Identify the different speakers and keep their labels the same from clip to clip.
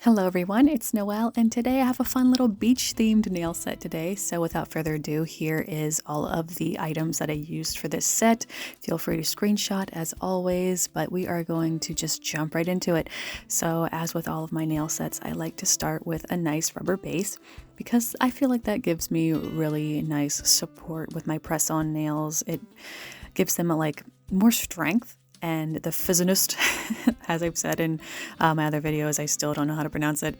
Speaker 1: Hello everyone, it's Noelle, and today I have a fun little beach themed nail set today. So without further ado, here is all of the items that I used for this set. Feel free to screenshot as always, but we are going to just jump right into it. So as with all of my nail sets, I like to start with a nice rubber base because I feel like that gives me really nice support with my press-on nails. It gives them more strength. And the Fizzonist, as I've said in my other videos, I still don't know how to pronounce it.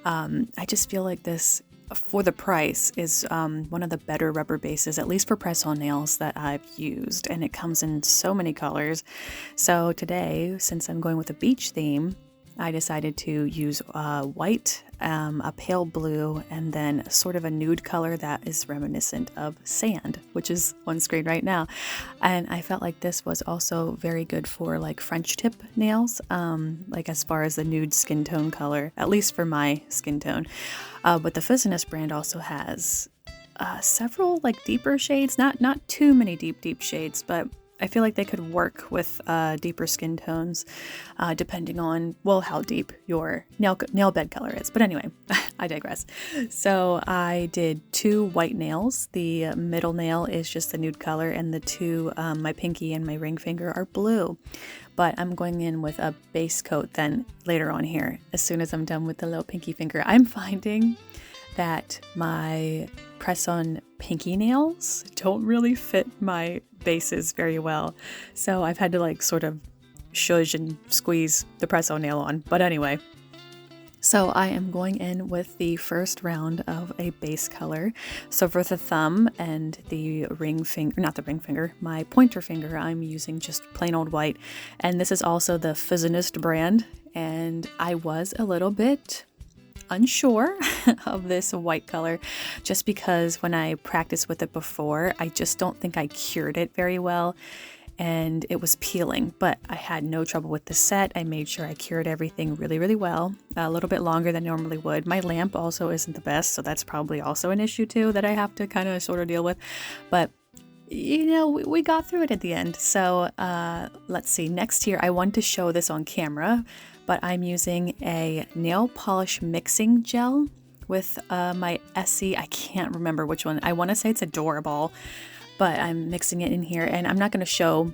Speaker 1: I just feel like this, for the price, is one of the better rubber bases, at least for press-on nails, that I've used. And it comes in so many colors. So today, since I'm going with a beach theme, I decided to use white, a pale blue, and then sort of a nude color that is reminiscent of sand, which is on screen right now. And I felt like this was also very good for like French tip nails, like as far as the nude skin tone color, at least for my skin tone. But the Fizzonist brand also has several like deeper shades, not too many deep shades, but I feel like they could work with deeper skin tones, depending on, well, how deep your nail bed color is. But anyway, I digress. So I did 2 white nails. The middle nail is just the nude color, and the 2, my pinky and my ring finger, are blue. But I'm going in with a base coat then later on here, as soon as I'm done with the little pinky finger. I'm finding that my press-on pinky nails don't really fit my bases very well. So I've had to like sort of shush and squeeze the press-on nail on. But anyway, so I am going in with the first round of a base color. So for the thumb and the ring finger, not the ring finger, my pointer finger, I'm using just plain old white. And this is also the Fizzonist brand. And I was a little bit unsure of this white color just because when I practiced with it before, I just don't think I cured it very well and it was peeling, but I had no trouble with the set. I made sure I cured everything really well, a little bit longer than normally would. My lamp also isn't the best, so that's probably also an issue too that I have to kind of sort of deal with, but you know, we got through it at the end. So let's see, next here I want to show this on camera, but I'm using a nail polish mixing gel with my Essie. I can't remember which one. I want to say it's Adorable, but I'm mixing it in here, and I'm not going to show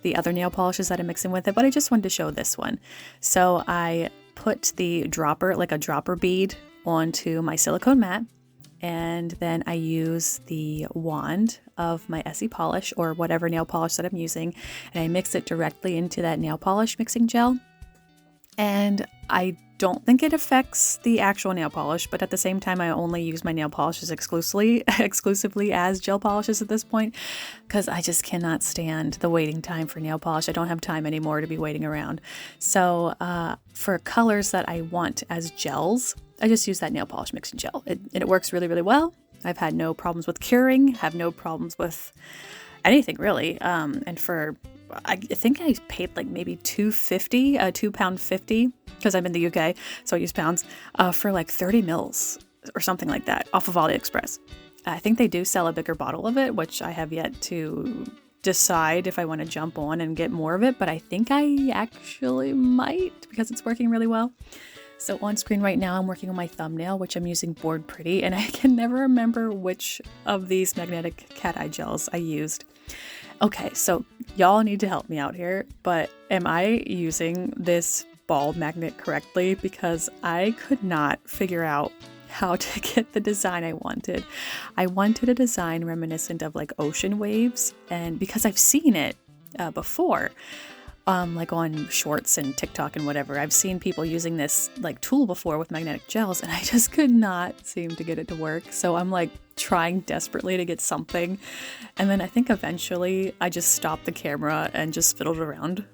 Speaker 1: the other nail polishes that I'm mixing with it, but I just wanted to show this one. So I put the dropper, like a dropper bead, onto my silicone mat, and then I use the wand of my Essie polish or whatever nail polish that I'm using, and I mix it directly into that nail polish mixing gel. And I don't think it affects the actual nail polish, but at the same time, I only use my nail polishes exclusively as gel polishes at this point, because I just cannot stand the waiting time for nail polish. I don't have time anymore to be waiting around. So for colors that I want as gels, I just use that nail polish mixing gel. It works really well. I've had no problems with curing, have no problems with anything really. And for I think I paid like maybe £2.50, £2.50, because I'm in the UK, so I use pounds, for like 30 mils or something like that off of AliExpress. I think they do sell a bigger bottle of it, which I have yet to decide if I want to jump on and get more of it, but I think I actually might because it's working really well. So on screen right now, I'm working on my thumbnail, which I'm using Bored Pretty, and I can never remember which of these magnetic cat eye gels I used. Okay, so y'all need to help me out here, but am I using this ball magnet correctly? Because I could not figure out how to get the design I wanted. I wanted a design reminiscent of like ocean waves, and because I've seen it before, like on shorts and TikTok and whatever, I've seen people using this like tool before with magnetic gels, and I just could not seem to get it to work. So I'm like trying desperately to get something, and then I think eventually I just stopped the camera and just fiddled around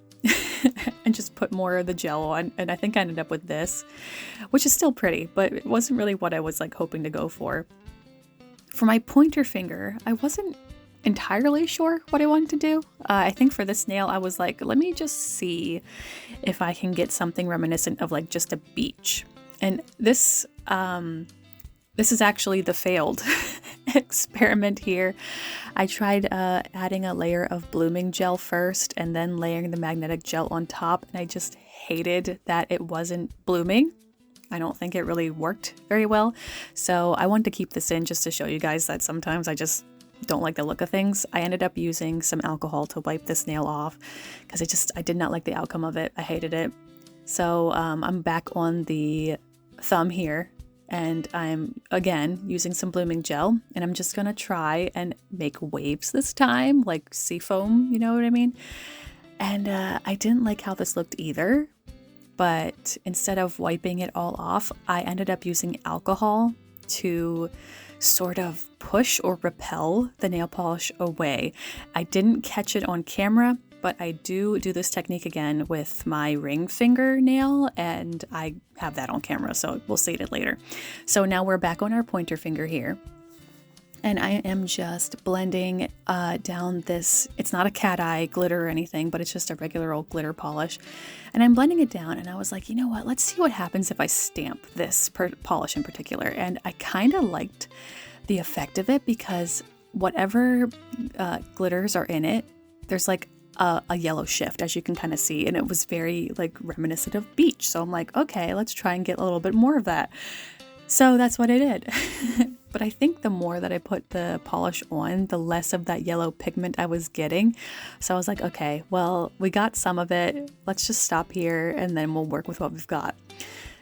Speaker 1: and just put more of the gel on, and I think I ended up with this, which is still pretty, but it wasn't really what I was like hoping to go for. For my pointer finger, I wasn't entirely sure what I wanted to do. I think for this nail, I was like, let me just see if I can get something reminiscent of like just a beach. And this is actually the failed experiment here. I tried adding a layer of blooming gel first and then layering the magnetic gel on top, and I just hated that it wasn't blooming. I don't think it really worked very well. So I wanted to keep this in just to show you guys that sometimes I just don't like the look of things. I ended up using some alcohol to wipe this nail off because I did not like the outcome of it. I hated it. So I'm back on the thumb here, and I'm again using some blooming gel, and I'm just gonna try and make waves this time, like sea foam, you know what I mean? And I didn't like how this looked either, but instead of wiping it all off, I ended up using alcohol to sort of push or repel the nail polish away. I didn't catch it on camera, but I do this technique again with my ring finger nail, and I have that on camera, so we'll see it later. So now we're back on our pointer finger here. And I am just blending down this, it's not a cat eye glitter or anything, but it's just a regular old glitter polish. And I'm blending it down, and I was like, you know what, let's see what happens if I stamp this polish in particular. And I kind of liked the effect of it because whatever glitters are in it, there's like a yellow shift, as you can kind of see. And it was very like reminiscent of beach. So I'm like, okay, let's try and get a little bit more of that. So that's what I did. But I think the more that I put the polish on, the less of that yellow pigment I was getting. So I was like, okay, well, we got some of it. Let's just stop here and then we'll work with what we've got.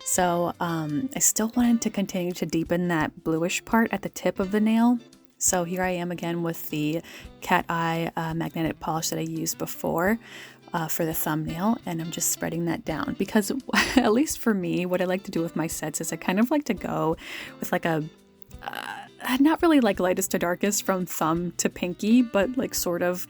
Speaker 1: So I still wanted to continue to deepen that bluish part at the tip of the nail. So here I am again with the cat eye magnetic polish that I used before. For the thumbnail, and I'm just spreading that down because at least for me, what I like to do with my sets is I kind of like to go with like a not really like lightest to darkest from thumb to pinky, but like sort of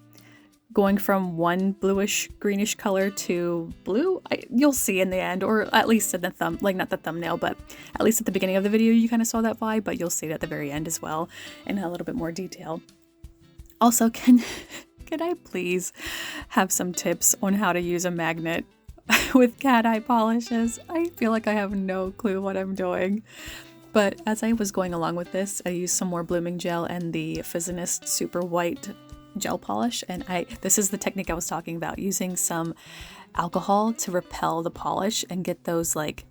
Speaker 1: going from one bluish greenish color to blue. You'll see in the end, or at least in the thumb, like not the thumbnail, but at least at the beginning of the video you kind of saw that vibe, but you'll see it at the very end as well in a little bit more detail. Also, can I please have some tips on how to use a magnet with cat eye polishes? I feel like I have no clue what I'm doing. But as I was going along with this, I used some more blooming gel and the Fizinist Super White gel polish. And this is the technique I was talking about, using some alcohol to repel the polish and get those like,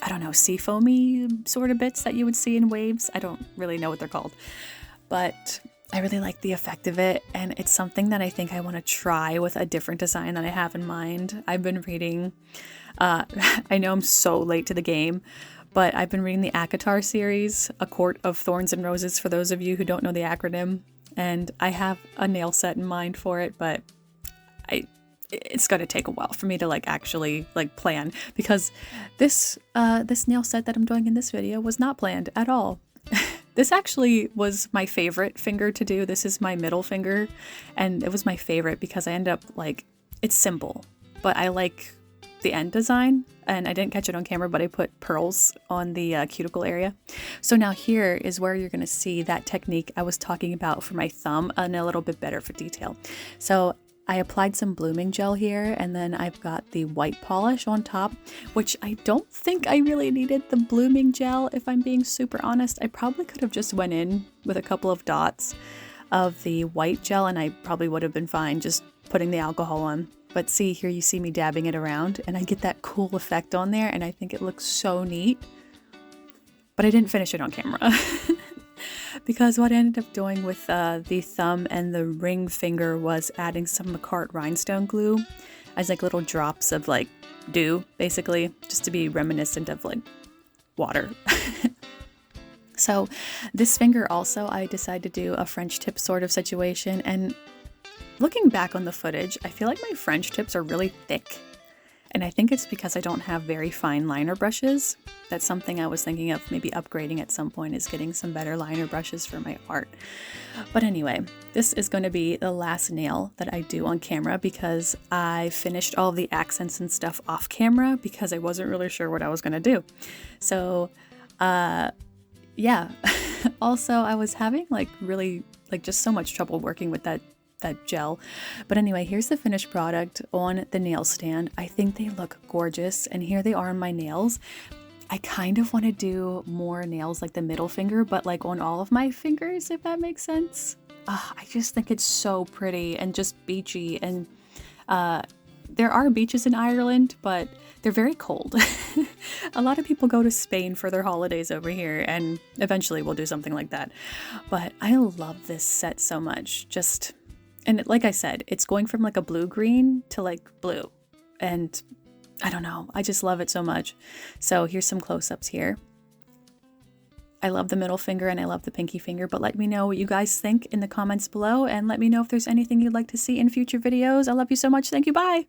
Speaker 1: I don't know, sea foamy sort of bits that you would see in waves. I don't really know what they're called. But I really like the effect of it, and it's something that I think I want to try with a different design that I have in mind. I've been reading, I know I'm so late to the game, but I've been reading the ACOTAR series, A Court of Thorns and Roses, for those of you who don't know the acronym, and I have a nail set in mind for it, but it's going to take a while for me to like actually like plan, because this nail set that I'm doing in this video was not planned at all. This actually was my favorite finger to do. This is my middle finger, and it was my favorite because I end up like, it's simple, but I like the end design, and I didn't catch it on camera, but I put pearls on the cuticle area. So now here is where you're going to see that technique I was talking about for my thumb and a little bit better for detail. So I applied some blooming gel here, and then I've got the white polish on top, which I don't think I really needed the blooming gel, if I'm being super honest. I probably could have just went in with a couple of dots of the white gel, and I probably would have been fine just putting the alcohol on. But see, here you see me dabbing it around, and I get that cool effect on there, and I think it looks so neat. But I didn't finish it on camera. Because what I ended up doing with the thumb and the ring finger was adding some McCart rhinestone glue as like little drops of like dew, basically, just to be reminiscent of like water. So this finger also, I decided to do a French tip sort of situation, and looking back on the footage, I feel like my French tips are really thick. And I think it's because I don't have very fine liner brushes. That's something I was thinking of maybe upgrading at some point, is getting some better liner brushes for my art. But anyway, this is going to be the last nail that I do on camera, because I finished all the accents and stuff off camera because I wasn't really sure what I was going to do. So, yeah. Also, I was having like really like just so much trouble working with that gel. But anyway, here's the finished product on the nail stand. I think they look gorgeous, and here they are on my nails. I kind of want to do more nails like the middle finger, but like on all of my fingers, if that makes sense. I just think it's so pretty and just beachy, and there are beaches in Ireland, but they're very cold. A lot of people go to Spain for their holidays over here, and eventually we'll do something like that. But I love this set so much. Like I said, it's going from like a blue-green to like blue. And I don't know, I just love it so much. So here's some close-ups here. I love the middle finger and I love the pinky finger, but let me know what you guys think in the comments below, and let me know if there's anything you'd like to see in future videos. I love you so much. Thank you. Bye.